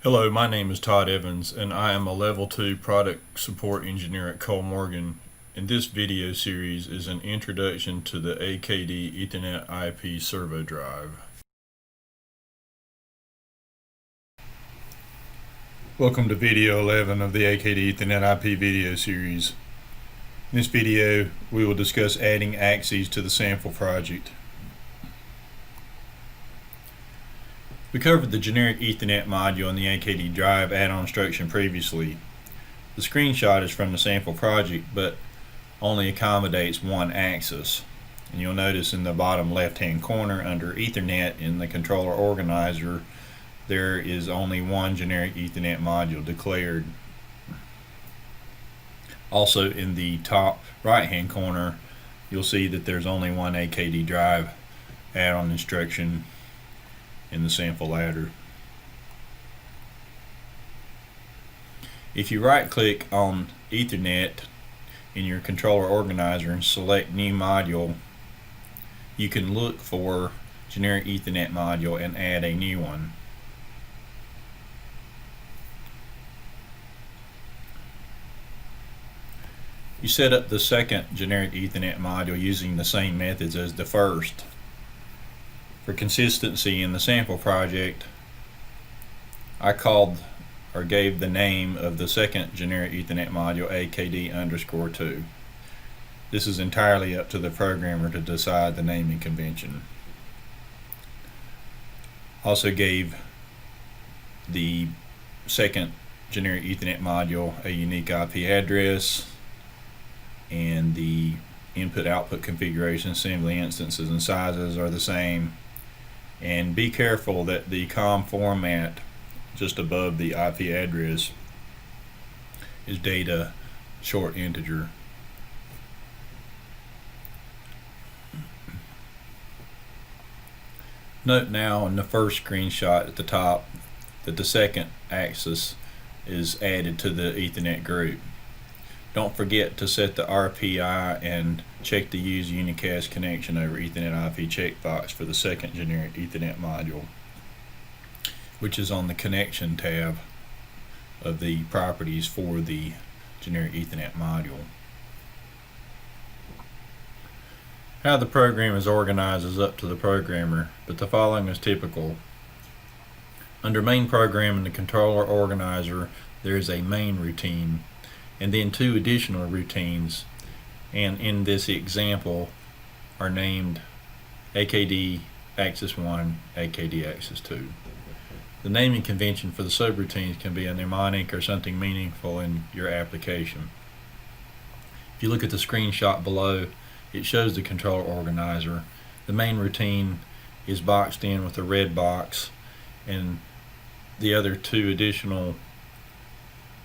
Hello, my name is Todd Evans and I am a Level 2 Product Support Engineer at Cole Morgan. And this video series is an introduction to the AKD Ethernet IP servo drive. Welcome to video 11 of the AKD Ethernet IP video series. In this video, we will discuss adding axes to the sample project. We covered the generic Ethernet module in the AKD drive add-on instruction previously. The screenshot is from the sample project, but only accommodates one axis. And you'll notice in the bottom left-hand corner under Ethernet in the controller organizer, there is only one generic Ethernet module declared. Also in the top right-hand corner, you'll see that there's only one AKD drive add-on instruction in the sample ladder. If you right click on Ethernet in your controller organizer and select new module, you can look for generic Ethernet module and add a new one. You set up the second generic Ethernet module using the same methods as the first. For consistency in the sample project, I called or gave the name of the second generic Ethernet module AKD_2. This is entirely up to the programmer to decide the naming convention. Also gave the second generic Ethernet module a unique IP address, and the input-output configuration, assembly instances, and sizes are the same. And be careful that the COM format just above the IP address is data short integer. Note now in the first screenshot at the top that the second axis is added to the Ethernet group. Don't forget to set the RPI and check the Use Unicast Connection over Ethernet IP checkbox for the second generic Ethernet module, which is on the Connection tab of the properties for the generic Ethernet module. How the program is organized is up to the programmer, but the following is typical. Under Main Program in the controller organizer, there is a main routine, and then two additional routines, and in this example are named AKD Axis 1, AKD Axis 2. The naming convention for the subroutines can be a mnemonic or something meaningful in your application. If you look at the screenshot below, it shows the controller organizer. The main routine is boxed in with a red box, and the other two additional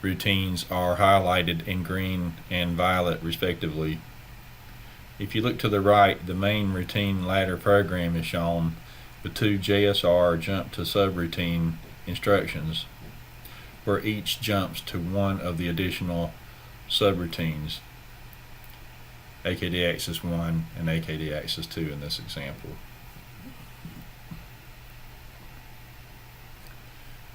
routines are highlighted in green and violet respectively. If you look to the right, the main routine ladder program is shown with two JSR jump to subroutine instructions, where each jumps to one of the additional subroutines, AKD Axis 1 and AKD Axis 2 in this example.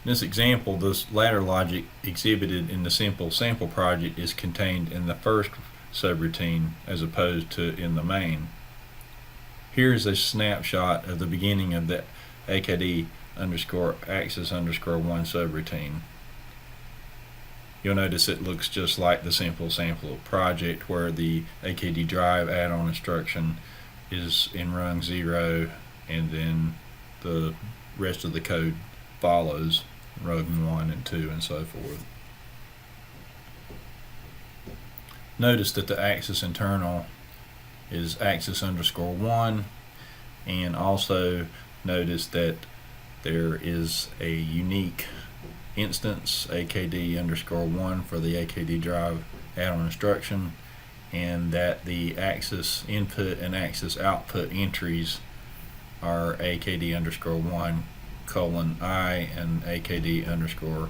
In this example, the ladder logic exhibited in the simple sample project is contained in the first subroutine as opposed to in the main. Here is a snapshot of the beginning of the AKD_Axis_1 subroutine. You'll notice it looks just like the simple sample project, where the AKD drive add-on instruction is in rung 0 and then the rest of the code follows rung 1 and 2 and so forth. Notice that the axis internal is axis_1, and also notice that there is a unique instance AKD_1 for the AKD drive add-on instruction, and that the axis input and axis output entries are AKD_1:I and AKD_1:O.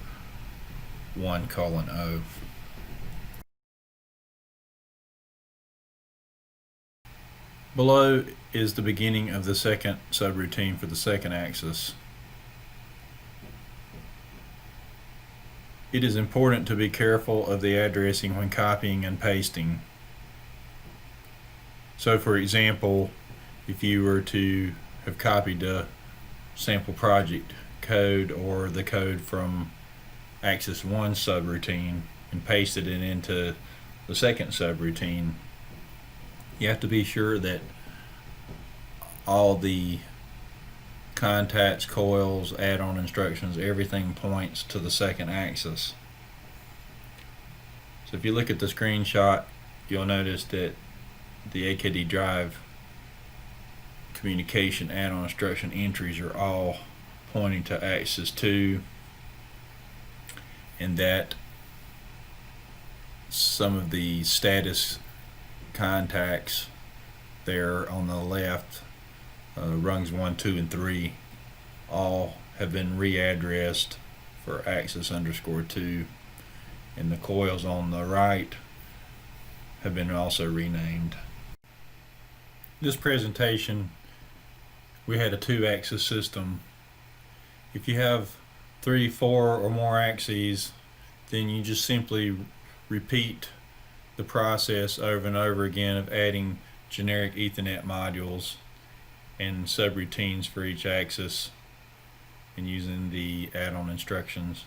Below is the beginning of the second subroutine for the second axis. It is important to be careful of the addressing when copying and pasting. So for example, if you were to have copied a sample project code or the code from Axis 1 subroutine and pasted it into the second subroutine, you have to be sure that all the contacts, coils, add-on instructions, everything points to the second axis. So if you look at the screenshot, you'll notice that the AKD drive communication add-on instruction entries are all pointing to axis 2, and that some of the status contacts there on the left, rungs 1, 2, and 3, all have been readdressed for axis _2, and the coils on the right have been also renamed. This presentation, we had a 2-axis system. If you have 3, 4, or more axes, then you just simply repeat the process over and over again of adding generic Ethernet modules and subroutines for each axis and using the add-on instructions.